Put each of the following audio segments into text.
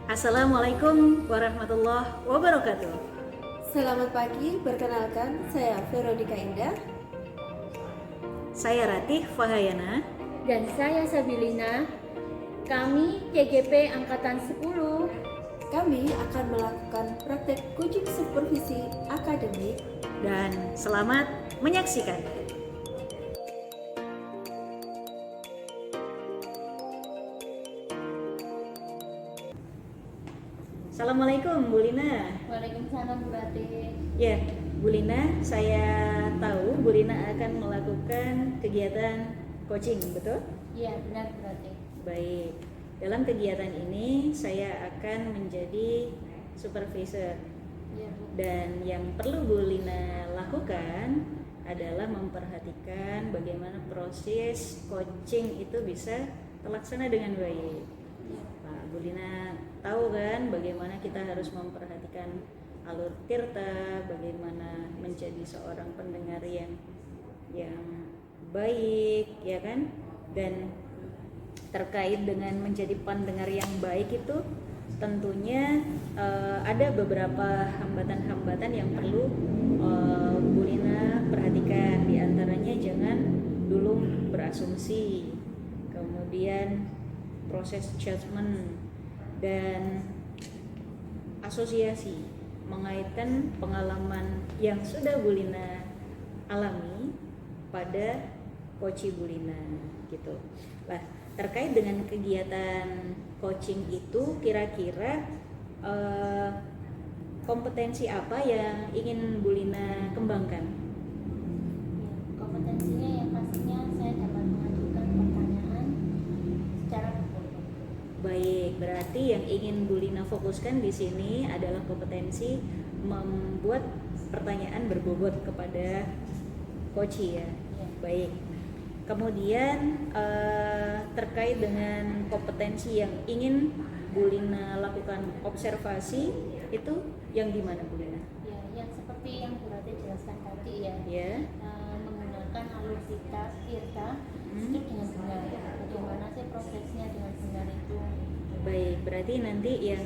Assalamualaikum warahmatullahi wabarakatuh. Selamat pagi, perkenalkan saya Veronica Indah. Saya Ratih Fahayana. Dan saya Sabilina. Kami TGP Angkatan 10. Kami akan melakukan praktek coaching supervisi akademik. Dan selamat menyaksikan. Assalamualaikum Bu Lina. Waalaikumsalam Bu Ratih. Ya, Bu Lina, saya tahu Bu Lina akan melakukan kegiatan coaching, betul? Iya, benar Bu Ratih. Baik, dalam kegiatan ini saya akan menjadi supervisor. Iya Bu. Dan yang perlu Bu Lina lakukan adalah memperhatikan bagaimana proses coaching itu bisa terlaksana dengan baik. Iya. Pak Bu Lina tahu kan bagaimana kita harus memperhatikan alur tirta, bagaimana menjadi seorang pendengar yang baik, ya kan? Dan terkait dengan menjadi pendengar yang baik itu tentunya ada beberapa hambatan-hambatan yang perlu Bu Lina perhatikan. Di antaranya jangan dulu berasumsi, kemudian proses judgment dan asosiasi, mengaitkan pengalaman yang sudah Bu Lina alami pada coaching Bu Lina gitu. Nah, terkait dengan kegiatan coaching itu kira-kira kompetensi apa yang ingin Bu Lina kembangkan? Ya, kompetensinya yang pastinya saya dapat mengajukan pertanyaan secara berbobot. Baik, berarti yang ingin Bu Lina fokuskan di sini adalah kompetensi membuat pertanyaan berbobot kepada coach ya. Ya. Baik. Kemudian terkait dengan kompetensi yang ingin Bu Lina lakukan observasi itu yang gimana Bu Lina? Ya, yang seperti yang Bu Ratih jelaskan tadi ya. Ya. Menggunakan alur tirta itu dengan benar. Bagaimana sih prosesnya dengan benar itu? Baik, berarti nanti yang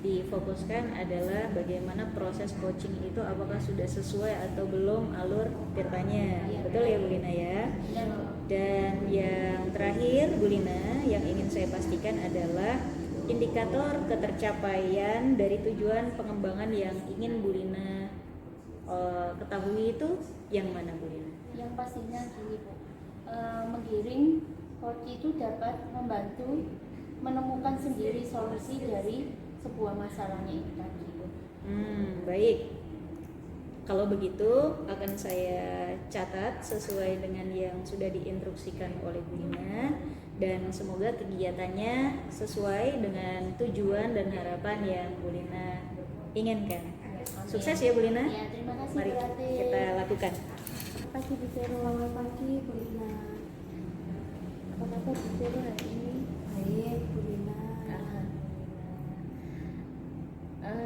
difokuskan adalah bagaimana proses coaching itu apakah sudah sesuai atau belum alur tirtanya. Ya, betul ya Bu Lina ya? Dan Dan yang terakhir Bu Lina yang ingin saya pastikan adalah indikator ketercapaian dari tujuan pengembangan yang ingin Bu Lina ketahui itu yang mana Bu Lina? yang pastinya gini Bu, menggiring coach itu dapat membantu menemukan sendiri solusi dari sebuah masalahnya itu tadi Bu. Baik. Kalau begitu akan saya catat sesuai dengan yang sudah diinstruksikan oleh Bu Lina dan semoga kegiatannya sesuai dengan tujuan dan harapan yang Bu Lina inginkan. Sukses ya Bu Lina. Ya, terima kasih Mari Bu Ratih. kita lakukan. Pagi Bu Vero, selamat pagi Bu Lina. Apa kabar Bu Vero hari ini? Baik Bu Lina.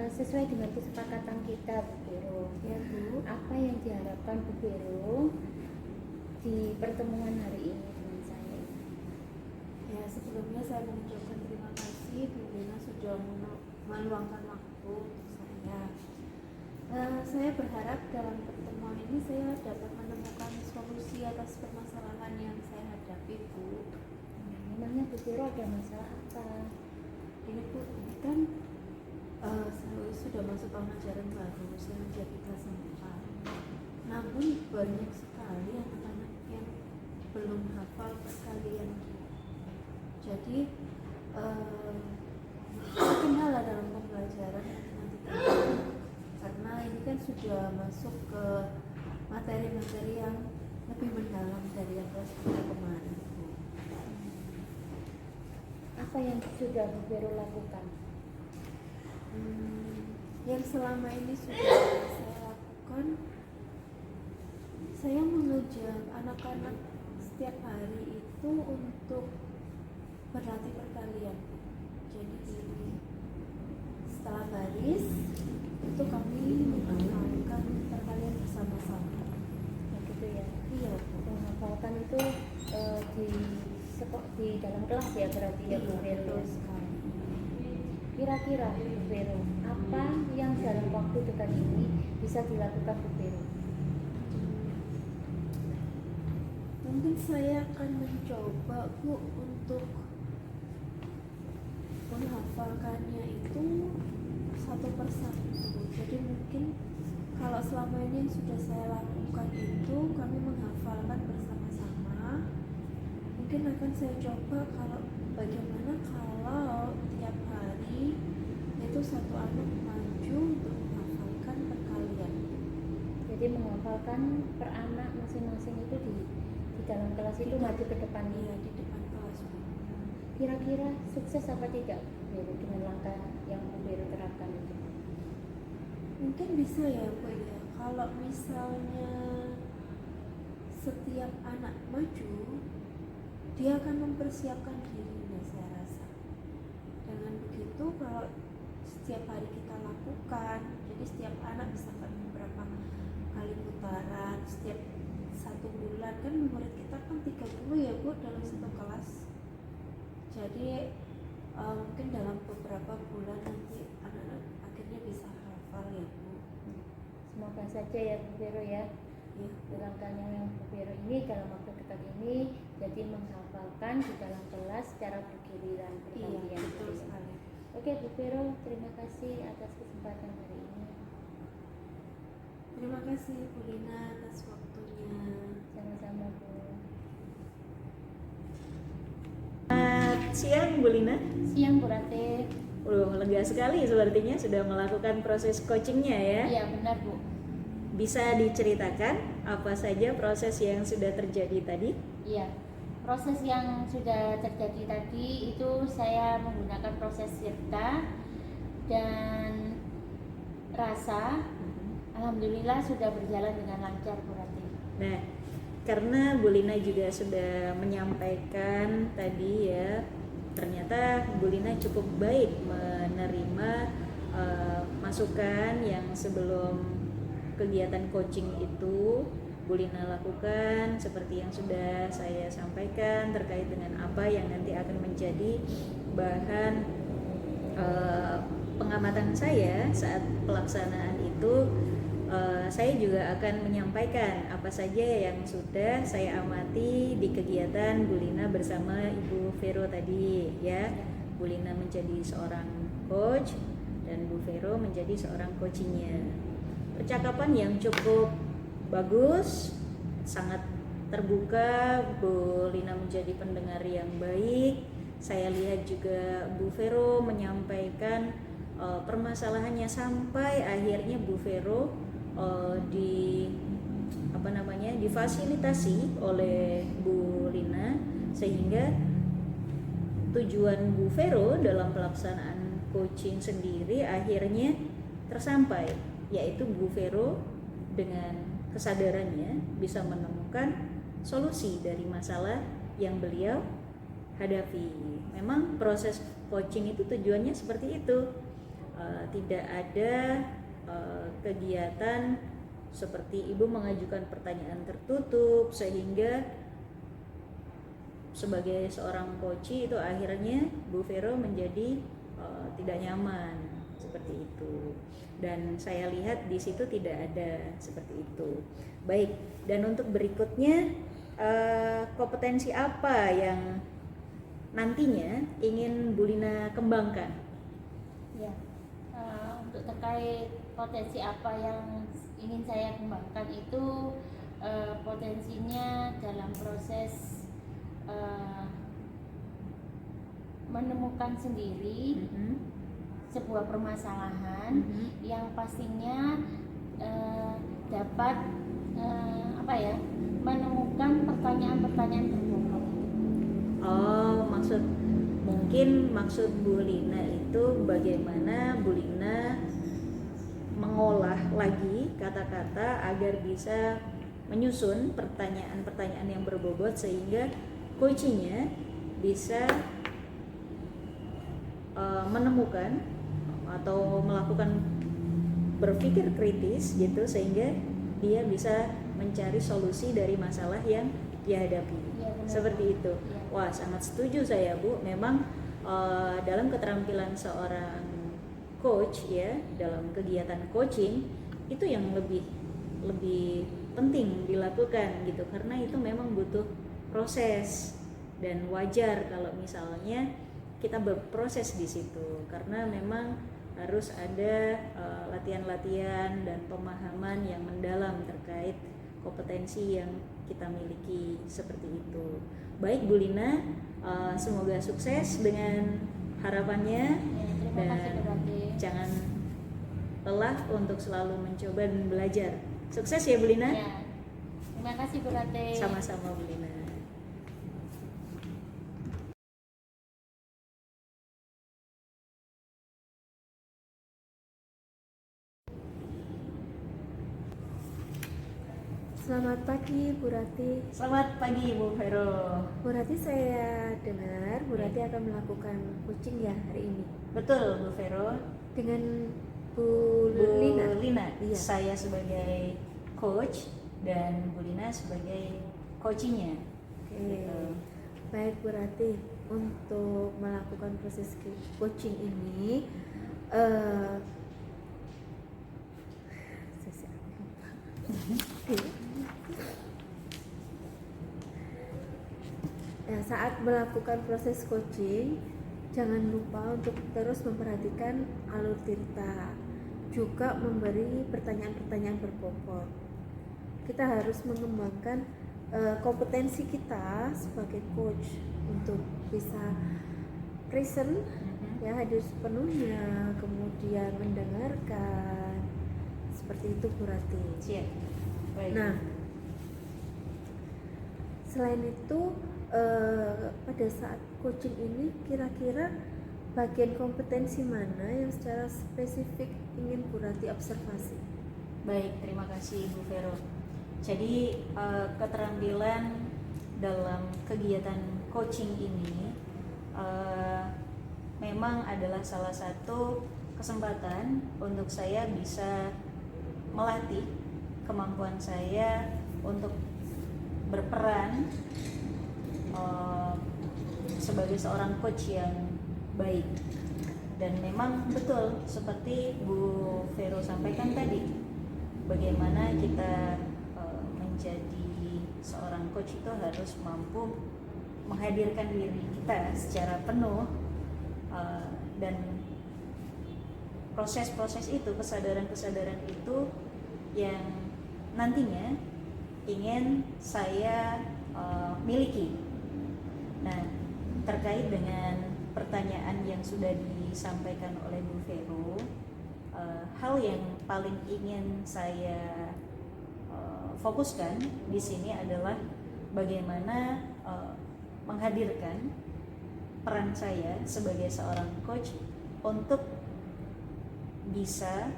Sesuai dengan kesepakatan kita Bu Vero, Ya Bu. apa yang diharapkan Bu Vero di pertemuan hari ini dengan saya? Ya, sebelumnya saya mengucapkan terima kasih Bu Lina sudah meluangkan waktu untuk saya. Saya berharap dalam pertemuan ini saya dapat menemukan solusi atas permasalahan yang saya hadapi Bu. Memangnya Bu Vero ada masalah apa? Ini Bu, ini kan saya sudah masuk tahun ajaran baru, saya menjadi kelas 4. Namun banyak sekali anak-anak yang belum hafal perkalian. Jadi kendala dalam pembelajaran matematika karena ini kan sudah masuk ke materi-materi yang lebih mendalam dari yang kelas 3 kemarin. Apa yang sudah Bu Vero lakukan? Yang selama ini sudah saya lakukan, saya mengajak anak-anak setiap hari itu untuk berlatih perkalian. Jadi setelah baris itu kami menghafalkan perkalian bersama-sama. Begitu ya. Iya. Menghafalkan itu di dalam kelas ya berarti ya Bu Vero. Betul sekali. Kira Kira-kira Bu Vero, apa yang dalam waktu dekat ini bisa dilakukan Bu Vero? Mungkin saya akan mencoba Bu untuk menghafalkannya itu satu persatu. Jadi mungkin kalau selama ini yang sudah saya lakukan itu kami menghafalkan bersama-sama, mungkin akan saya coba kalau bagaimana kalau tiap hari itu satu anak maju untuk menghafalkan perkalian. Jadi menghafalkan per anak masing-masing itu di dalam kelas itu maju ke depan. Iya, di depan kelas Bu. Kira-kira sukses apa tidak Bu Vero dengan langkah yang Bu Vero terapkan itu? Mungkin bisa ya Bu ya, kalau misalnya setiap anak maju dia akan mempersiapkan dirinya, saya rasa dengan begitu kalau setiap hari kita lakukan, jadi setiap anak misalkan beberapa kali putaran setiap 1 bulan, kan murid kita kan 30 ya Bu dalam satu kelas, jadi mungkin dalam beberapa bulan nanti anak-anak akhirnya bisa hafal ya Bu. Semoga saja ya Bu Vero ya. Ya. Langkahnya yang Bu Vero ini dalam waktu dekat ini jadi menghafalkan di dalam kelas secara bergiliran Iya, bergantian. betul sekali. Oke Bu Vero, terima kasih atas kesempatan hari ini. Terima kasih Bu Lina atas waktunya. Sama-sama Bu. Selamat siang Bu Lina. Siang Bu Rate. Lega sekali sepertinya sudah melakukan proses coachingnya ya. Iya benar Bu. Bisa diceritakan apa saja proses yang sudah terjadi tadi? Iya. Proses yang sudah terjadi tadi itu saya menggunakan proses sirta dan rasa. Alhamdulillah sudah berjalan dengan lancar Bu Rate. Nah, karena Bu Lina juga sudah menyampaikan tadi ya, ternyata Bu Lina cukup baik menerima masukan yang sebelum kegiatan coaching itu Bu Lina lakukan, seperti yang sudah saya sampaikan terkait dengan apa yang nanti akan menjadi bahan pengamatan saya saat pelaksanaan itu. Saya juga akan menyampaikan apa saja yang sudah saya amati di kegiatan Bu Lina bersama Ibu Vero tadi ya. Bu Lina menjadi seorang coach dan Bu Vero menjadi seorang coachingnya. Percakapan yang cukup bagus, sangat terbuka. Bu Lina menjadi pendengar yang baik. Saya lihat juga Bu Vero menyampaikan permasalahannya sampai akhirnya Bu Vero difasilitasi oleh Bu Lina, sehingga tujuan Bu Vero dalam pelaksanaan coaching sendiri akhirnya tersampai, yaitu Bu Vero dengan kesadarannya bisa menemukan solusi dari masalah yang beliau hadapi. Memang proses coaching itu tujuannya seperti itu. Tidak ada kegiatan seperti ibu mengajukan pertanyaan tertutup sehingga sebagai seorang coach itu akhirnya Bu Vero menjadi tidak nyaman seperti itu, dan saya lihat di situ tidak ada seperti itu. Baik, dan untuk berikutnya kompetensi apa yang nantinya ingin Bu Lina kembangkan? Ya, untuk terkait potensi apa yang ingin saya kembangkan itu potensinya dalam proses menemukan sendiri sebuah permasalahan yang pastinya dapat menemukan pertanyaan-pertanyaan terbongkar. Maksud Bu Lina itu bagaimana Bu Lina mengolah lagi kata-kata agar bisa menyusun pertanyaan-pertanyaan yang berbobot sehingga coachingnya bisa menemukan atau melakukan berpikir kritis gitu, sehingga dia bisa mencari solusi dari masalah yang dihadapi. Ya, seperti itu. Ya. Wah, sangat setuju saya Bu. Memang dalam keterampilan seorang coach ya, dalam kegiatan coaching itu yang lebih penting dilakukan gitu, karena itu memang butuh proses dan wajar kalau misalnya kita berproses di situ, karena memang harus ada latihan-latihan dan pemahaman yang mendalam terkait kompetensi yang kita miliki seperti itu. Baik Bu Lina, semoga sukses dengan harapannya, Terima kasih Bu Rati. jangan lelah untuk selalu mencoba dan belajar. Sukses ya Bu Lina. Ya. Terima kasih Bu Rati. Sama-sama Bu Lina. Selamat pagi Bu Rati. Selamat pagi Bu Vero. Bu Rati, saya dengar Bu Rati akan melakukan coaching ya hari ini Betul Bu Vero. dengan Bu Bu Lina. Lina, Iya. saya sebagai coach dan Bu Lina sebagai coachingnya. Oke. Gitu. Baik Bu Rati, untuk melakukan proses coaching ini ya, saat melakukan proses coaching jangan lupa untuk terus memperhatikan alur tirta, juga memberi pertanyaan-pertanyaan berbobot. Kita harus mengembangkan kompetensi kita sebagai coach untuk bisa present ya, hadir sepenuhnya, kemudian mendengarkan, seperti itu Bu Rati. Siap. Baik. Nah, selain itu pada saat coaching ini kira-kira bagian kompetensi mana yang secara spesifik ingin Bu Rati observasi? Baik, terima kasih Bu Vero. Jadi keterampilan dalam kegiatan coaching ini memang adalah salah satu kesempatan untuk saya bisa melatih kemampuan saya untuk berperan sebagai seorang coach yang baik. Dan memang betul seperti Bu Vero sampaikan tadi, bagaimana kita menjadi seorang coach itu harus mampu menghadirkan diri kita secara penuh, dan proses-proses itu, kesadaran-kesadaran itu yang nantinya ingin saya miliki. Nah, terkait dengan pertanyaan yang sudah disampaikan oleh Bu Vero, hal yang paling ingin saya fokuskan di sini adalah bagaimana menghadirkan peran saya sebagai seorang coach untuk bisa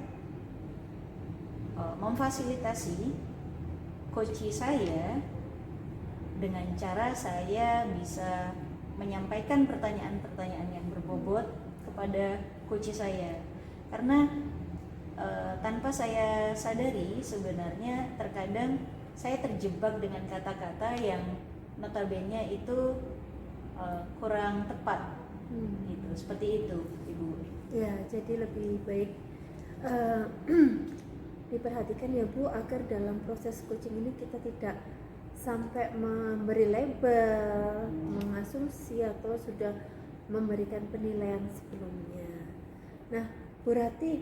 memfasilitasi coach saya dengan cara saya bisa menyampaikan pertanyaan-pertanyaan yang berbobot kepada coach saya, karena tanpa saya sadari sebenarnya terkadang saya terjebak dengan kata-kata yang notabene itu kurang tepat, gitu, seperti itu Ibu. Ya, jadi lebih baik diperhatikan ya Bu, agar dalam proses coaching ini kita tidak sampai memberi label, mengasumsi atau sudah memberikan penilaian sebelumnya. Nah, Bu Rati,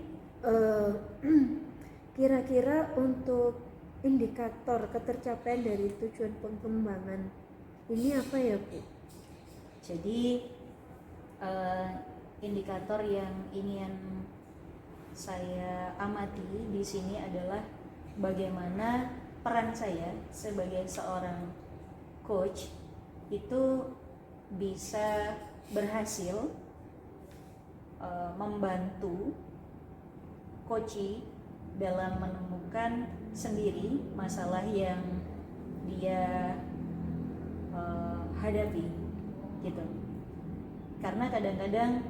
kira-kira untuk indikator ketercapaian dari tujuan pengembangan ini apa ya Bu? Jadi indikator yang ingin saya amati di sini adalah bagaimana peran saya sebagai seorang coach itu bisa berhasil membantu coach dalam menemukan sendiri masalah yang dia hadapi, gitu. Karena kadang-kadang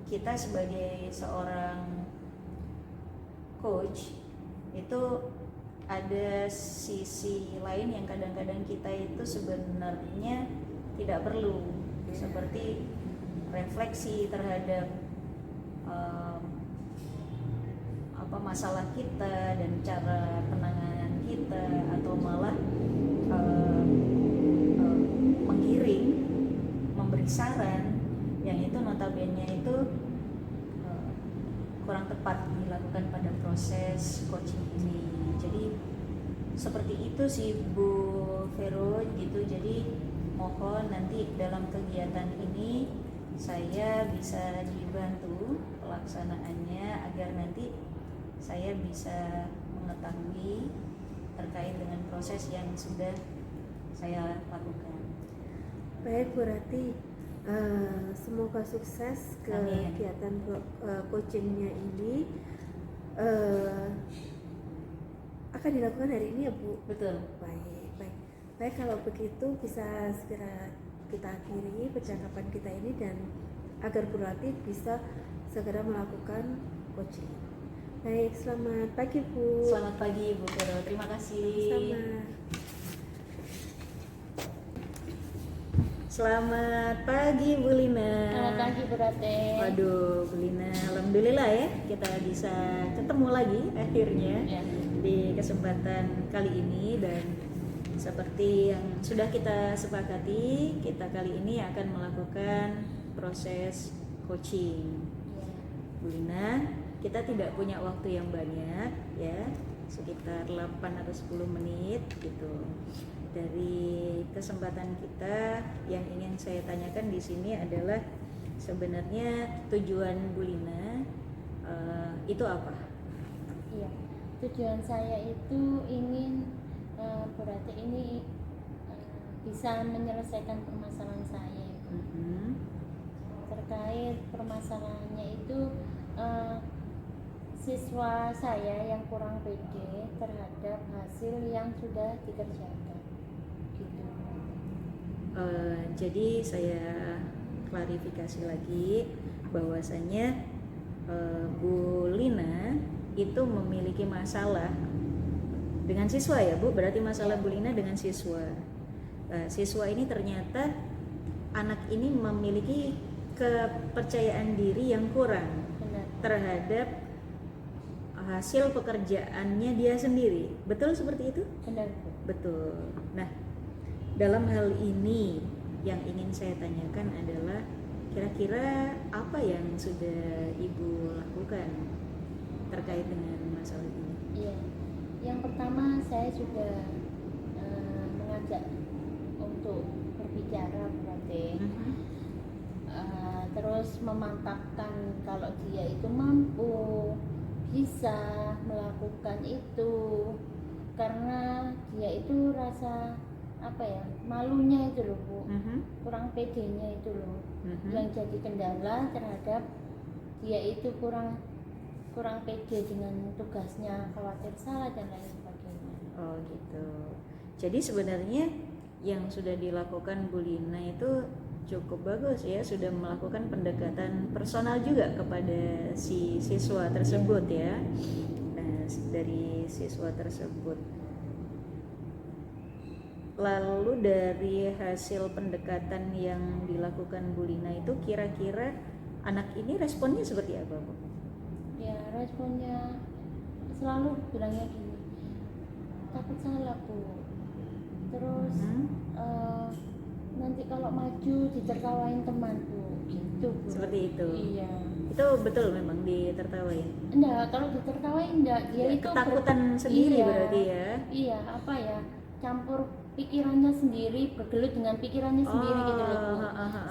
kita sebagai seorang coach itu ada sisi lain yang kadang-kadang kita itu sebenarnya tidak perlu, seperti refleksi terhadap em, apa masalah kita dan cara penanganan kita, atau malah em, em, menggiring, memberi saran, yang itu notabene itu kurang tepat dilakukan pada proses coaching ini. Jadi seperti itu sih Bu Vero gitu. Jadi mohon nanti dalam kegiatan ini saya bisa dibantu pelaksanaannya agar nanti saya bisa mengetahui terkait dengan proses yang sudah saya lakukan. Baik Bu Rati, semoga sukses Amin. kegiatan coachingnya ini. Akan dilakukan hari ini ya Bu? Betul. Baik, kalau begitu bisa segera kita akhiri percakapan kita ini, dan agar Bu Rati bisa segera melakukan coaching. Baik, selamat pagi Bu. Selamat pagi Bu Vero, terima kasih. Selamat pagi Bu Lina. Selamat pagi Bu Rate. Waduh Bu Lina, alhamdulillah ya kita bisa ketemu lagi akhirnya Ya. di kesempatan kali ini. Dan seperti yang sudah kita sepakati, kita kali ini akan melakukan proses coaching. Ya. Bu Lina, kita tidak punya waktu yang banyak ya, sekitar 8 atau 10 menit gitu. Dari kesempatan kita, yang ingin saya tanyakan di sini adalah sebenarnya tujuan Bu Lina itu apa? Iya. Tujuan saya itu ingin berarti ini bisa menyelesaikan permasalahan saya. Terkait permasalahannya itu siswa saya yang kurang pede terhadap hasil yang sudah dikerjakan. Gitu. Jadi saya klarifikasi lagi bahwasanya Bu Lina itu memiliki masalah dengan siswa ya Bu, berarti masalah Bu Lina dengan siswa. Siswa ini ternyata anak ini memiliki kepercayaan diri yang kurang Benar. terhadap hasil pekerjaannya dia sendiri. Betul seperti itu? Benar Bu. Betul. Nah, dalam hal ini yang ingin saya tanyakan adalah kira-kira apa yang sudah Ibu lakukan terkait dengan masalah ini? Iya. Yang pertama saya sudah mengajak untuk berbicara berarti. Terus memantapkan kalau dia itu mampu bisa melakukan itu, karena dia itu rasa apa ya, malunya itu loh Bu, kurang pedenya itu loh, yang jadi kendala terhadap dia itu kurang pede dengan tugasnya, khawatir salah dan lain sebagainya. Oh gitu. Jadi sebenarnya yang sudah dilakukan Bu Lina itu cukup bagus ya, sudah melakukan pendekatan personal juga kepada si siswa tersebut ya. Nah, dari siswa tersebut. Lalu dari hasil pendekatan yang dilakukan Bu Lina itu kira-kira anak ini responnya seperti apa Bu? Ya responnya selalu bilangnya gini, takut salah Bu, terus nanti kalau maju ditertawain teman Bu, gitu Bu. Seperti itu. Iya. Itu betul memang ditertawain. Enggak, kalau ditertawain enggak, dia itu ketakutan sendiri iya, berarti ya. Iya, apa ya? Campur pikirannya sendiri, bergelut dengan pikirannya sendiri gitu loh Bu.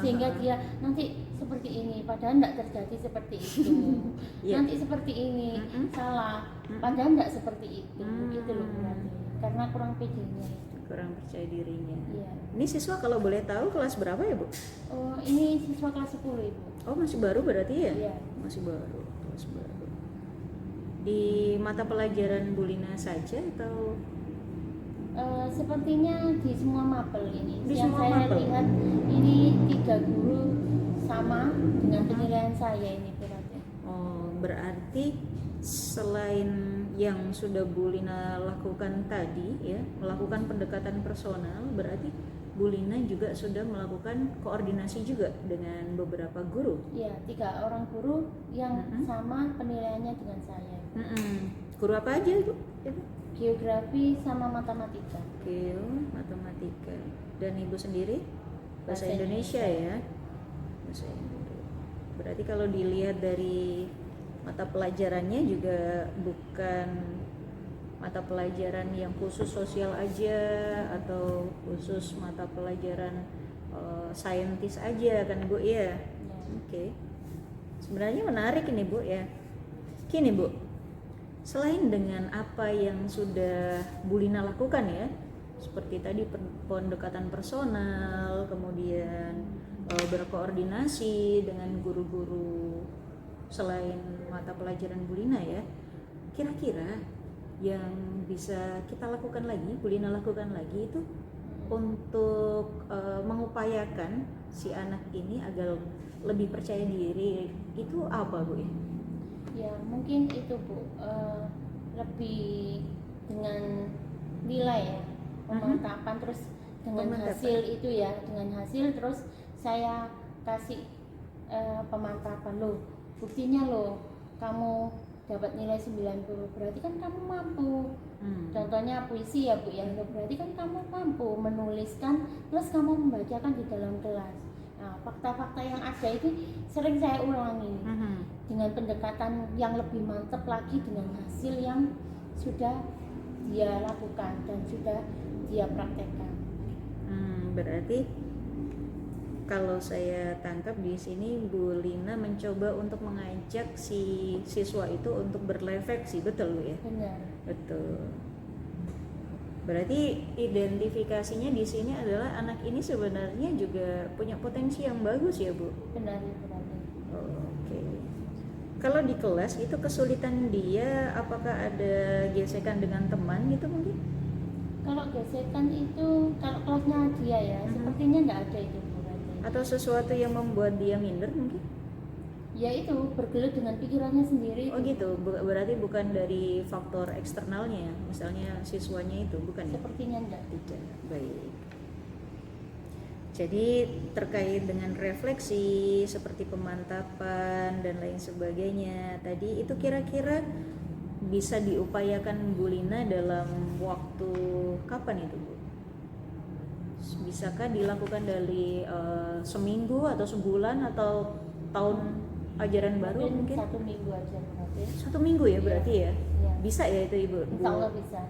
Sehingga dia nanti seperti ini, padahal enggak terjadi seperti itu. Iya. Nanti seperti ini, salah, padahal enggak seperti itu, gitu loh berarti. Karena kurang pedenya itu. Kurang percaya dirinya. Iya. Ini siswa kalau boleh tahu kelas berapa ya Bu? Oh, ini siswa kelas 10 Ibu. Oh masih baru berarti ya? Iya. Masih baru, kelas baru. Di mata pelajaran Bu Lina saja atau? Sepertinya di semua mapel ini. Di yang semua saya mapel? lihat ini 3 guru sama dengan penilaian saya ini berarti. Oh berarti selain yang sudah Bu Lina lakukan tadi ya, melakukan pendekatan personal, berarti Bu Lina juga sudah melakukan koordinasi juga dengan beberapa guru. Ya, 3 orang guru yang sama penilaiannya dengan saya. Guru apa aja Ibu? Itu? Geografi sama matematika. Matematika. Dan Ibu sendiri? Bahasa Indonesia ya? Bahasa Indonesia. Berarti kalau dilihat dari mata pelajarannya juga bukan mata pelajaran yang khusus sosial aja atau khusus mata pelajaran saintis aja kan Bu ya? Oke. Sebenarnya menarik ini Bu ya. Gini Bu, selain dengan apa yang sudah Bu Lina lakukan ya, seperti tadi pendekatan personal, kemudian berkoordinasi dengan guru-guru selain mata pelajaran Bu Lina ya, kira-kira yang bisa kita lakukan lagi, Bu Lina lakukan lagi itu untuk mengupayakan si anak ini agar lebih percaya diri, itu apa Bu ya? Ya mungkin itu Bu, lebih dengan nilai ya, pemantapan terus dengan hasil itu ya, dengan hasil terus saya kasih pemantapan loh, buktinya loh kamu dapat nilai 90, berarti kan kamu mampu. Contohnya puisi ya Bu ya, berarti kan kamu mampu menuliskan plus kamu membacakan di dalam kelas. Nah, fakta-fakta yang ada itu sering saya ulangi dengan pendekatan yang lebih mantap lagi dengan hasil yang sudah dia lakukan dan sudah dia praktekkan. Berarti kalau saya tangkap di sini Bu Lina mencoba untuk mengajak si siswa itu untuk berrefleksi, betul Bu ya? Benar. Betul. Berarti identifikasinya di sini adalah anak ini sebenarnya juga punya potensi yang bagus ya Bu? Benar berarti. Oke. Kalau di kelas itu kesulitan dia, apakah ada gesekan dengan teman gitu mungkin? Kalau gesekan itu kalau kelasnya dia ya, sepertinya nggak ada itu. Atau sesuatu yang membuat dia minder mungkin? Ya itu bergelut dengan pikirannya sendiri. Oh gitu, berarti bukan dari faktor eksternalnya, misalnya siswanya itu bukan ya? Sepertinya enggak. Tidak, baik. Jadi terkait dengan refleksi seperti pemantapan dan lain sebagainya tadi itu kira-kira bisa diupayakan Bu Lina dalam waktu kapan itu Bu? Bisakah dilakukan dari seminggu atau sebulan atau tahun ajaran baru mungkin? 1 minggu aja berarti. 1 minggu ya berarti ya? Iya. Bisa ya itu Ibu? Insya Allah bisa.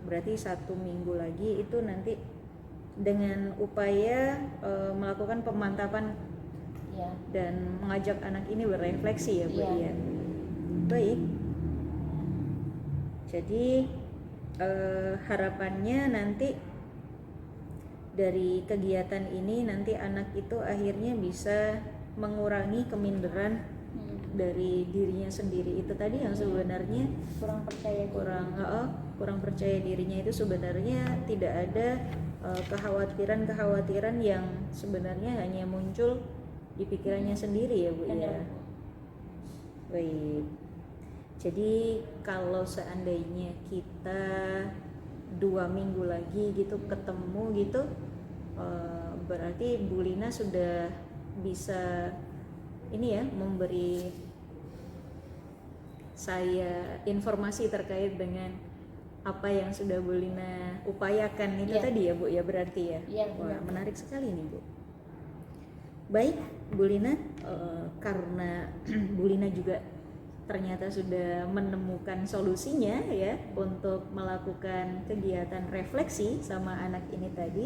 Berarti 1 minggu lagi itu nanti dengan upaya melakukan pemantapan Ya. dan mengajak anak ini berefleksi ya Bu Iya. ya. Baik. Jadi harapannya nanti dari kegiatan ini nanti anak itu akhirnya bisa mengurangi keminderan dari dirinya sendiri itu tadi yang sebenarnya kurang percaya dirinya itu sebenarnya tidak ada kekhawatiran yang sebenarnya hanya muncul di pikirannya sendiri ya Bu ya. Baik. Jadi kalau seandainya kita 2 minggu lagi gitu ketemu gitu, berarti Bu Lina sudah bisa ini ya memberi saya informasi terkait dengan apa yang sudah Bu Lina upayakan itu tadi ya Bu ya berarti ya. Wah, menarik sekali nih Bu. Baik Bu Lina, karena Bu Lina juga ternyata sudah menemukan solusinya ya untuk melakukan kegiatan refleksi sama anak ini tadi.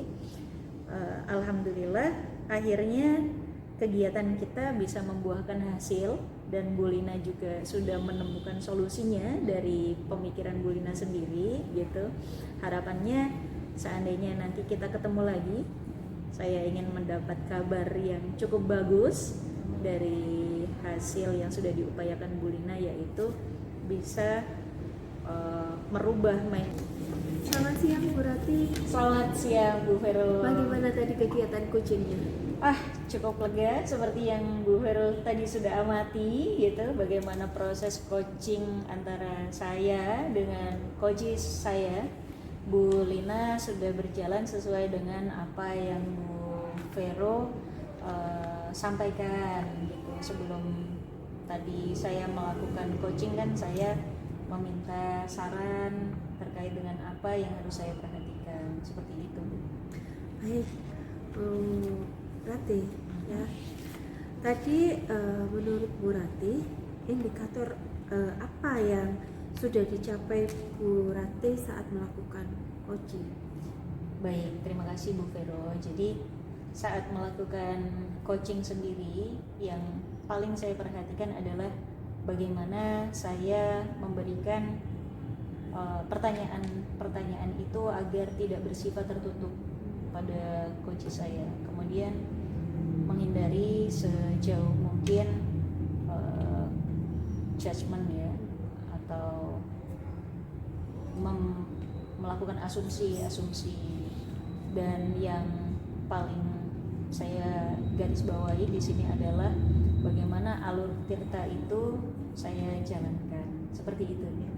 Alhamdulillah akhirnya kegiatan kita bisa membuahkan hasil dan Bu Lina juga sudah menemukan solusinya dari pemikiran Bu Lina sendiri gitu. Harapannya seandainya nanti kita ketemu lagi, saya ingin mendapat kabar yang cukup bagus dari hasil yang sudah diupayakan Bu Lina, yaitu bisa merubah Selamat siang Bu Rati. Selamat siang Bu Verul. Bagaimana tadi kegiatan coachingnya? Cukup lega seperti yang Bu Verul tadi sudah amati gitu, bagaimana proses coaching antara saya dengan coaches saya Bu Lina sudah berjalan sesuai dengan apa yang Bu Vero sampaikan gitu. Sebelum tadi saya melakukan coaching kan saya meminta saran terkait dengan apa yang harus saya perhatikan, seperti itu. Baik, Rati ya. Tadi menurut Bu Rati, indikator apa yang sudah dicapai Bu Rati saat melakukan coaching? Baik, terima kasih Bu Vero. Jadi saat melakukan coaching sendiri, yang paling saya perhatikan adalah bagaimana saya memberikan pertanyaan itu agar tidak bersifat tertutup pada coach saya. Kemudian menghindari sejauh mungkin judgment ya, atau melakukan asumsi-asumsi. Dan yang paling saya garis bawahi di sini adalah bagaimana alur tirta itu saya jalankan, seperti itu ya.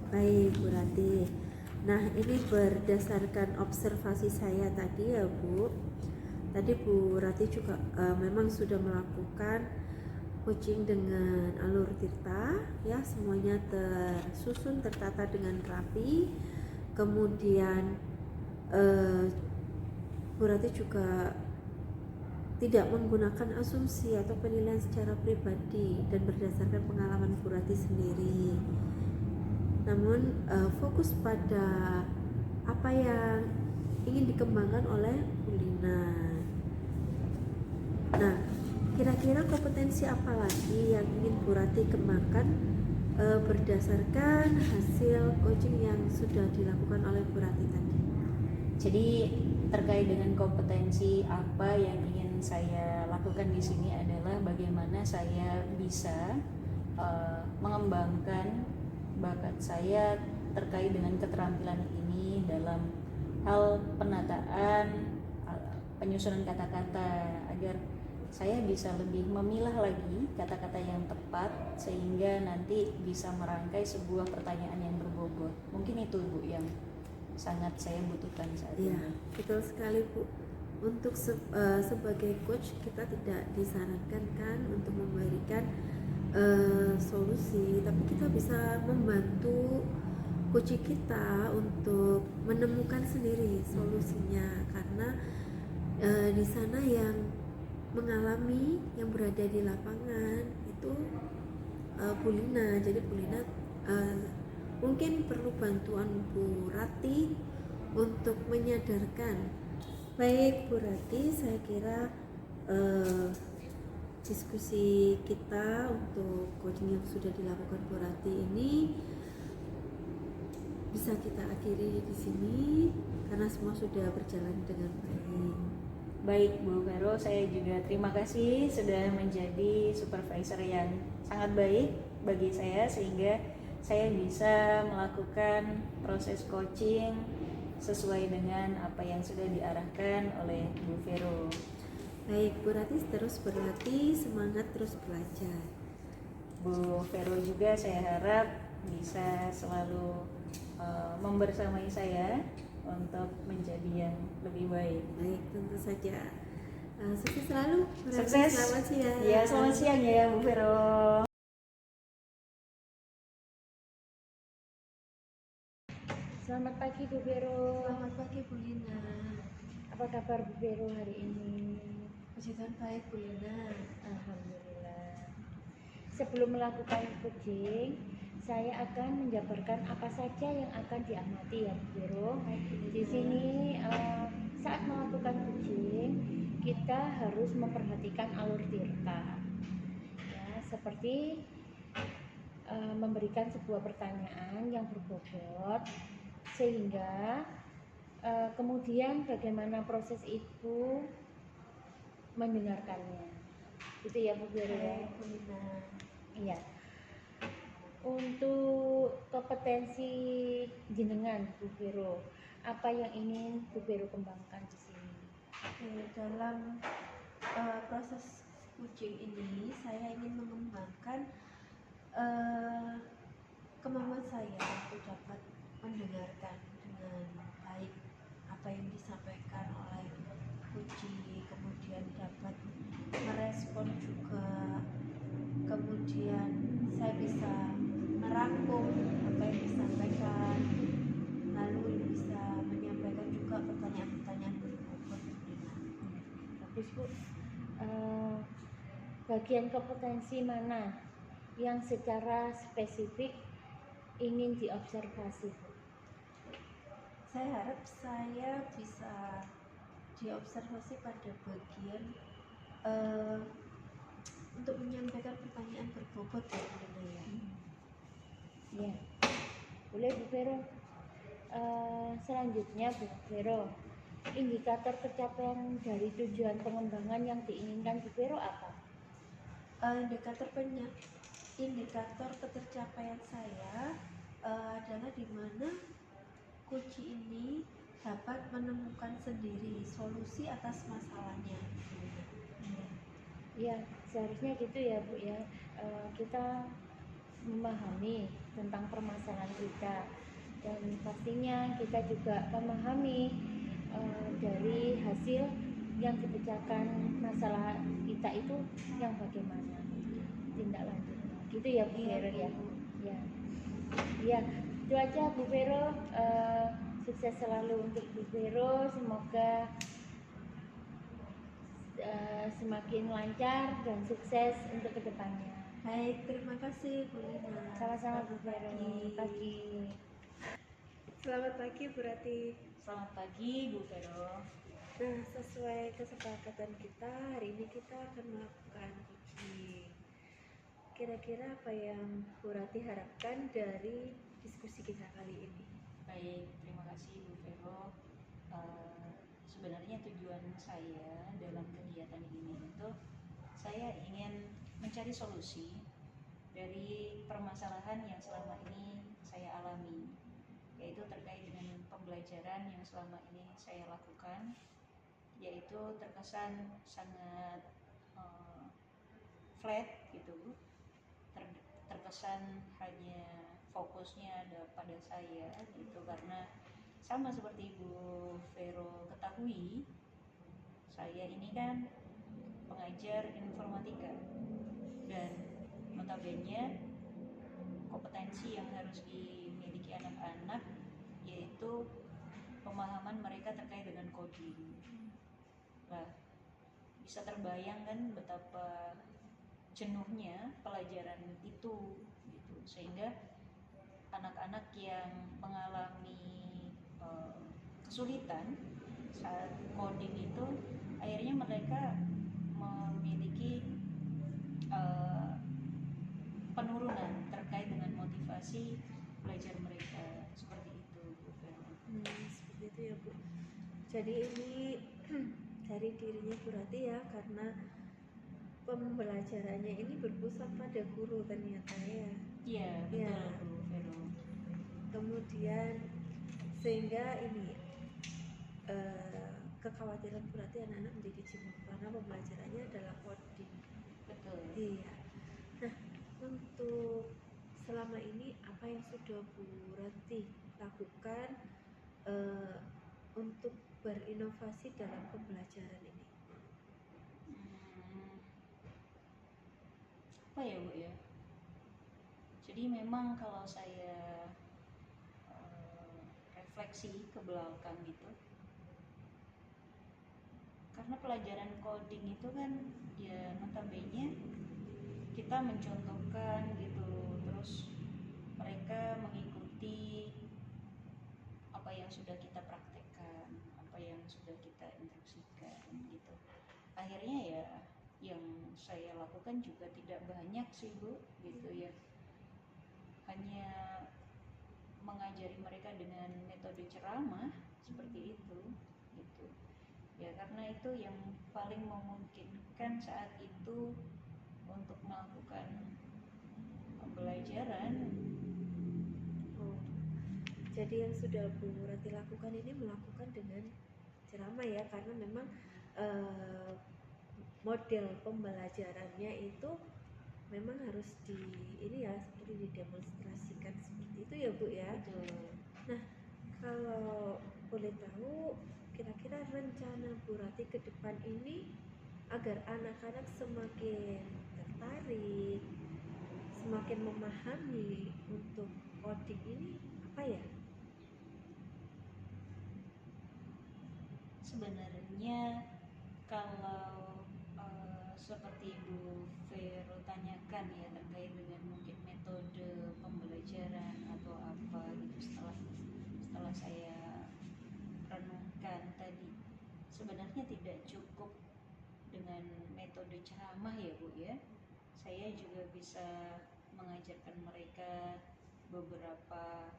Baik Bu Rati. Nah ini berdasarkan observasi saya tadi ya Bu. Tadi Bu Rati juga memang sudah melakukan coaching dengan alur tirta ya, semuanya tersusun tertata dengan rapi. Kemudian Bu Rati juga tidak menggunakan asumsi atau penilaian secara pribadi dan berdasarkan pengalaman Bu Rati sendiri, namun fokus pada apa yang ingin dikembangkan oleh Bu Lina. Nah, kira-kira kompetensi apa lagi yang ingin Bu Rati kembangkan berdasarkan hasil coaching yang sudah dilakukan oleh Bu Rati tadi? Jadi terkait dengan kompetensi apa yang ingin saya lakukan di sini adalah bagaimana saya bisa mengembangkan bakat saya terkait dengan keterampilan ini dalam hal penataan, penyusunan kata-kata, agar saya bisa lebih memilah lagi kata-kata yang tepat sehingga nanti bisa merangkai sebuah pertanyaan yang berbobot. Mungkin itu Bu yang sangat saya butuhkan saat ini. Ya, betul sekali Bu. Untuk sebagai coach kita tidak disarankan kan untuk memberikan solusi, tapi kita bisa membantu coach kita untuk menemukan sendiri solusinya, karena di sana yang mengalami, yang berada di lapangan itu Bu Lina. Jadi Bu Lina mungkin perlu bantuan Bu Rati untuk menyadarkan. Baik Bu Rati, saya kira diskusi kita untuk coaching yang sudah dilakukan Bu Rati ini bisa kita akhiri di sini karena semua sudah berjalan dengan baik. Baik Bu Vero, saya juga terima kasih sudah menjadi supervisor yang sangat baik bagi saya sehingga saya bisa melakukan proses coaching sesuai dengan apa yang sudah diarahkan oleh Bu Vero. Baik Bu Rati, terus berlatih, semangat terus belajar. Bu Vero juga saya harap bisa selalu membersamai saya untuk menjadi yang lebih baik. Baik, tentu saja. Sukses selalu Bu Rati. Sukses. Selamat siang. Ya, selamat siang ya Bu Vero. Selamat pagi Bu Vero. Selamat pagi Bu Lina. Apa kabar Bu Vero hari ini? Puji Tuhan baik Bu Lina. Alhamdulillah. Sebelum melakukan coaching, saya akan menjabarkan apa saja yang akan diamati ya Bu Vero. Di sini saat melakukan coaching kita harus memperhatikan alur tirta. Ya, seperti memberikan sebuah pertanyaan yang berbobot sehingga kemudian bagaimana proses itu mendengarkannya, gitu ya Bu Vero ya. Bu Lina. Iya. Untuk kompetensi jenengan Bu Vero, apa yang ingin Bu Vero kembangkan di sini? Dalam proses coaching ini saya ingin mengembangkan kemampuan saya untuk dapat mendengarkan dengan apa yang disampaikan oleh Puji, kemudian dapat merespon juga, kemudian saya bisa merangkum apa yang disampaikan, lalu bisa menyampaikan juga pertanyaan-pertanyaan berbobot. Bagus Bu. Bagian kompetensi mana yang secara spesifik ingin diobservasi Bu? Saya harap saya bisa diobservasi pada bagian untuk menyampaikan pertanyaan berbobot ya Bu Lina ya. Ya, boleh Bu Vero. Selanjutnya Bu Vero, indikator pencapaian dari tujuan pengembangan yang diinginkan Bu Vero apa? Indikator ketercapaian saya adalah di mana Kuci ini dapat menemukan sendiri solusi atas masalahnya. Ya, seharusnya gitu ya Bu ya. Kita memahami tentang permasalahan kita, dan pastinya kita juga memahami dari hasil yang dipecahkan masalah kita itu yang bagaimana tindak lanjutnya, gitu ya Bu Vero ya. Ya, itu aja Bu Vero. Sukses selalu untuk Bu Vero, semoga semakin lancar dan sukses untuk kedepannya. Baik, terima kasih Bu Lina. Sama-sama Bu Vero. Pagi. Selamat pagi Bu Rati. Selamat pagi Bu Vero. Nah, sesuai kesepakatan kita, hari ini kita akan melakukan uji. Kira-kira apa yang Bu Rati harapkan dari diskusi kita kali ini? Baik, terima kasih Bu Vero. Sebenarnya tujuan saya dalam kegiatan ini itu saya ingin mencari solusi dari permasalahan yang selama ini saya alami, yaitu terkait dengan pembelajaran yang selama ini saya lakukan, yaitu terkesan sangat flat gitu, terkesan hanya fokusnya ada pada saya gitu, karena sama seperti Bu Vero ketahui, saya ini kan pengajar informatika, dan notabene kompetensi yang harus dimiliki anak-anak yaitu pemahaman mereka terkait dengan coding. Nah, bisa terbayang kan betapa jenuhnya pelajaran itu gitu, sehingga anak-anak yang mengalami kesulitan saat coding itu akhirnya mereka memiliki penurunan terkait dengan motivasi belajar mereka, seperti itu Bu Vero. Seperti itu ya Bu. Jadi ini dari dirinya Bu Rati ya, karena pembelajarannya ini berpusat pada guru ternyata ya. Iya, betul Bu Vero. Kemudian sehingga ini kekhawatiran Bu Rati anak-anak menjadi jenuh karena pembelajarannya adalah coding. Betul. Iya. Nah, untuk selama ini apa yang sudah Bu Rati lakukan untuk berinovasi dalam pembelajaran ini? Apa ya Bu ya? Jadi memang kalau saya refleksi ke belakang gitu, karena pelajaran coding itu kan ya notabene kita mencontohkan gitu, terus mereka mengikuti apa yang sudah kita praktekkan, apa yang sudah kita instruksikan gitu. Akhirnya ya yang saya lakukan juga tidak banyak sih Bu gitu ya, hanya mengajari mereka dengan metode ceramah seperti itu gitu ya, karena itu yang paling memungkinkan saat itu untuk melakukan pembelajaran. Jadi yang sudah Bu Rati lakukan ini melakukan dengan ceramah ya, karena memang model pembelajarannya itu memang harus ini ya, seperti didemonstrasikan seperti itu ya Bu ya. Betul. Nah, kalau boleh tahu kira-kira rencana Bu Rati ke depan ini agar anak-anak semakin tertarik, semakin memahami untuk coding ini apa ya? Sebenarnya kalau seperti Bu Vero tanyakan ya terkait dengan mungkin metode pembelajaran atau apa gitu, setelah saya renungkan tadi, sebenarnya tidak cukup dengan metode ceramah ya Bu ya. Saya juga bisa mengajarkan mereka beberapa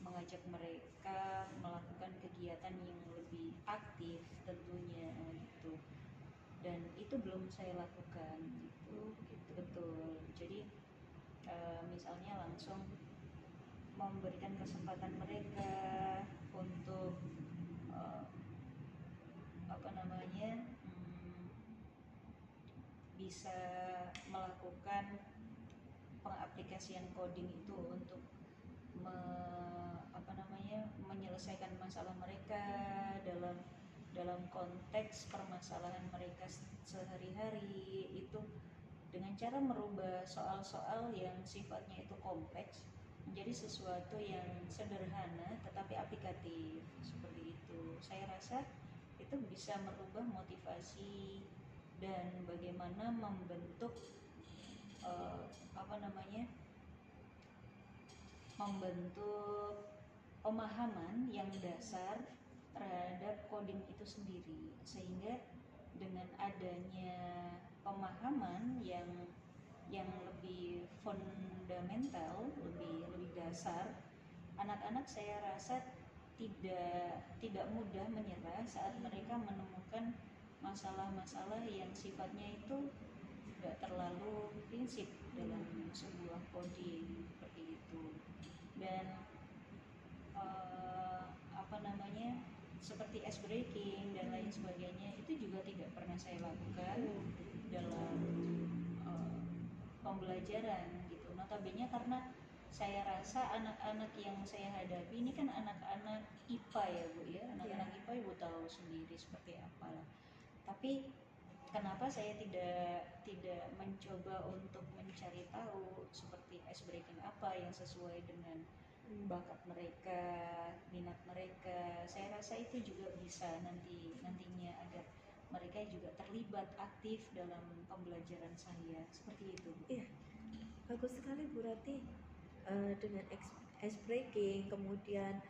mengajak mereka melakukan kegiatan yang lebih aktif tentunya gitu, dan itu belum saya lakukan gitu. Betul. Jadi misalnya langsung memberikan kesempatan mereka untuk bisa melakukan pengaplikasian coding itu untuk menyelesaikan masalah mereka dalam konteks permasalahan mereka sehari-hari itu, dengan cara merubah soal-soal yang sifatnya itu kompleks menjadi sesuatu yang sederhana tetapi aplikatif seperti itu. Saya rasa itu bisa merubah motivasi dan bagaimana membentuk membentuk pemahaman yang dasar terhadap coding itu sendiri, sehingga dengan adanya pemahaman yang lebih fundamental, lebih dasar, anak-anak saya rasa tidak mudah menyerah saat mereka menemukan masalah-masalah yang sifatnya itu tidak terlalu prinsip dalam sebuah coding seperti itu. Dan seperti ice breaking dan lain sebagainya itu juga tidak pernah saya lakukan dalam pembelajaran gitu. Notabene karena saya rasa anak-anak yang saya hadapi ini kan anak-anak IPA ya Bu ya, anak-anak IPA Ibu tahu sendiri seperti apa lah. Tapi kenapa saya tidak mencoba untuk mencari tahu seperti ice breaking apa yang sesuai dengan bakat mereka, minat mereka. Saya rasa itu juga bisa nantinya agar mereka juga terlibat aktif dalam pembelajaran saya seperti itu. Iya, bagus sekali Bu Rati. Dengan ice breaking, kemudian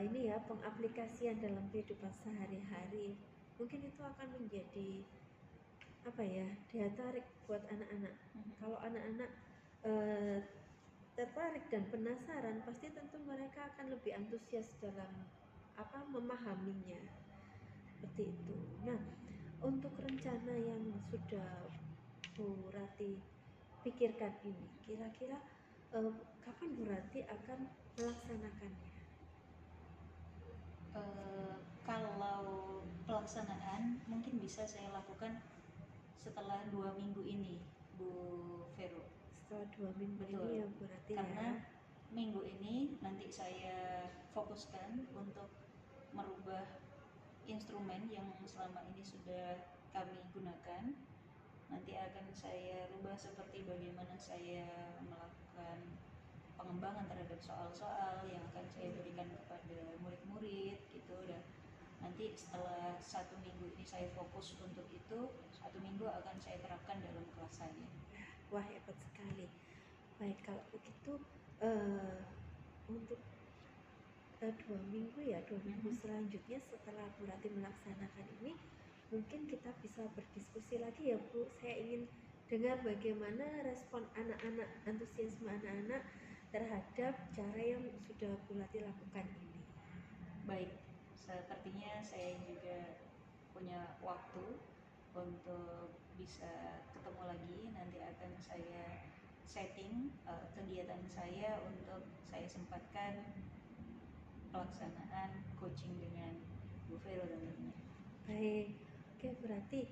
ini ya pengaplikasian dalam kehidupan sehari-hari, mungkin itu akan menjadi apa ya, daya tarik buat anak-anak. Kalau anak-anak tertarik dan penasaran, pasti tentu mereka akan lebih antusias dalam memahaminya seperti itu. Nah, untuk rencana yang sudah Bu Rati pikirkan ini, kira-kira kapan Bu Rati akan melaksanakannya? Kalau pelaksanaan mungkin bisa saya lakukan setelah 2 minggu ini Bu Vero. Setelah 2 minggu. Betul. Ini ya Bu Rati, karena ya. Minggu ini nanti saya fokuskan untuk merubah instrumen yang selama ini sudah kami gunakan. Nanti akan saya rubah seperti bagaimana saya melakukan pengembangan terhadap soal-soal yang akan saya berikan kepada murid-murid gitu. Dan nanti setelah 1 minggu ini saya fokus untuk itu, 1 minggu akan saya terapkan dalam kelas saya. Wah, hebat sekali. Baik, kalau begitu untuk 2 minggu ya, 2 minggu selanjutnya setelah Bu Rati melaksanakan ini, mungkin kita bisa berdiskusi lagi ya Bu. Saya ingin dengar bagaimana respon anak-anak, antusiasme anak-anak terhadap cara yang sudah Bu Rati lakukan ini. Baik, sepertinya saya juga punya waktu untuk bisa ketemu lagi. Nanti akan saya setting kegiatan saya untuk saya sempatkan pelaksanaan coaching dengan Bu Vero tentunya. Baik, oke, berarti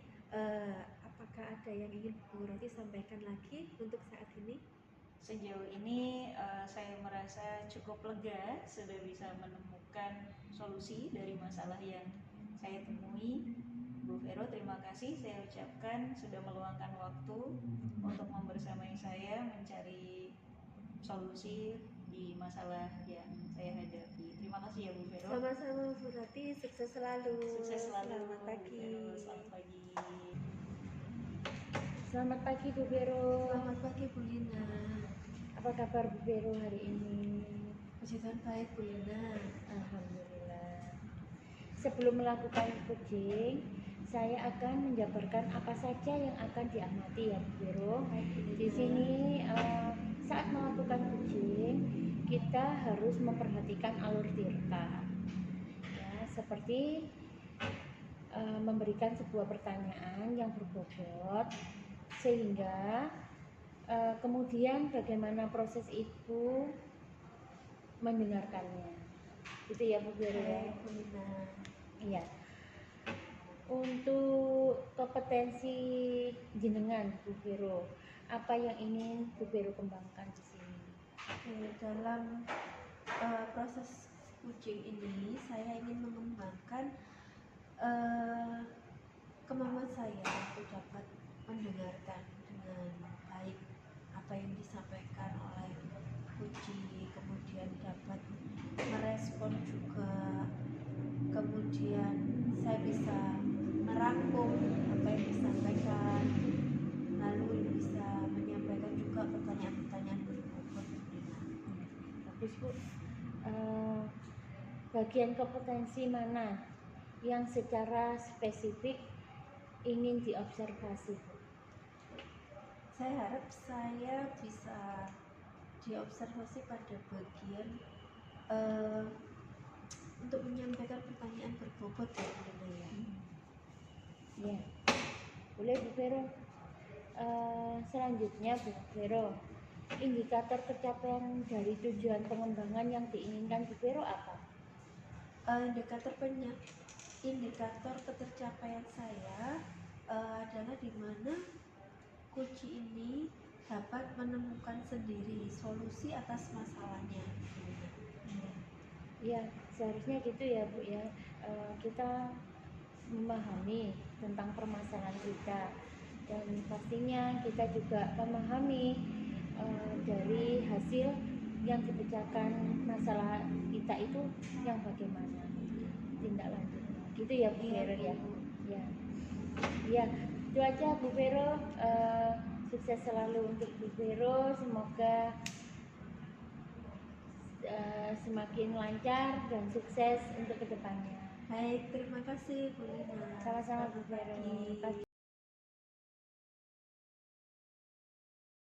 apakah ada yang ingin Bu Rati sampaikan lagi untuk saat ini? Sejauh ini saya merasa cukup lega sudah bisa menemukan menemukan solusi dari masalah yang saya temui. Bu Vero, terima kasih saya ucapkan sudah meluangkan waktu untuk membersamai saya mencari solusi di masalah yang saya hadapi. Terima kasih ya Bu Vero. Sama-sama Bu Rati, sukses selalu. Sukses selalu. Selamat Bu pagi. Vero. Selamat pagi. Selamat pagi Bu Vero. Selamat pagi Bu Lina. Apa kabar Bu Vero hari ini? Puji Tuhan baik Bu Lina. Alhamdulillah. Sebelum melakukan coaching, saya akan menjabarkan apa saja yang akan diamati ya Bu Vero. Di sini saat melakukan coaching, kita harus memperhatikan alur tirta. Ya, seperti memberikan sebuah pertanyaan yang berbobot, sehingga kemudian bagaimana proses itu mendengarkannya. Gitu ya Bu Vero ya. Baik Bu Lina. Iya. Untuk kompetensi jenengan Bu Vero, apa yang ingin Bu Vero kembangkan di sini? Dalam proses coaching ini saya ingin mengembangkan kemampuan saya untuk dapat mendengarkan dengan baik apa yang disampaikan oleh coaching, kemudian dapat merespon juga, kemudian saya bisa merangkum apa yang disampaikan, lalu bisa menyampaikan juga pertanyaan-pertanyaan berbobot. Bagus Bu. Bagian kompetensi mana yang secara spesifik ingin diobservasi Bu? Saya harap saya bisa diobservasi pada bagian untuk menyampaikan pertanyaan berbobot ya Bu Lina ya. Ya, boleh Bu Vero. Selanjutnya Bu Vero, indikator pencapaian dari tujuan pengembangan yang diinginkan Bu Vero apa? Indikator ketercapaian saya adalah di mana kunci ini dapat menemukan sendiri solusi atas masalahnya. Ya, seharusnya gitu ya Bu ya. Kita memahami tentang permasalahan kita, dan pastinya kita juga memahami dari hasil yang dipecahkan masalah kita itu yang bagaimana tindak lanjutnya. Gitu ya Bu Vero ya. Ya. Ya, itu aja Bu Vero. Sukses selalu untuk Bu Vero. Semoga semakin lancar dan sukses untuk kedepannya. Baik, terima kasih Bu Lina. Sama-sama Bu Selamat Vero. pagi.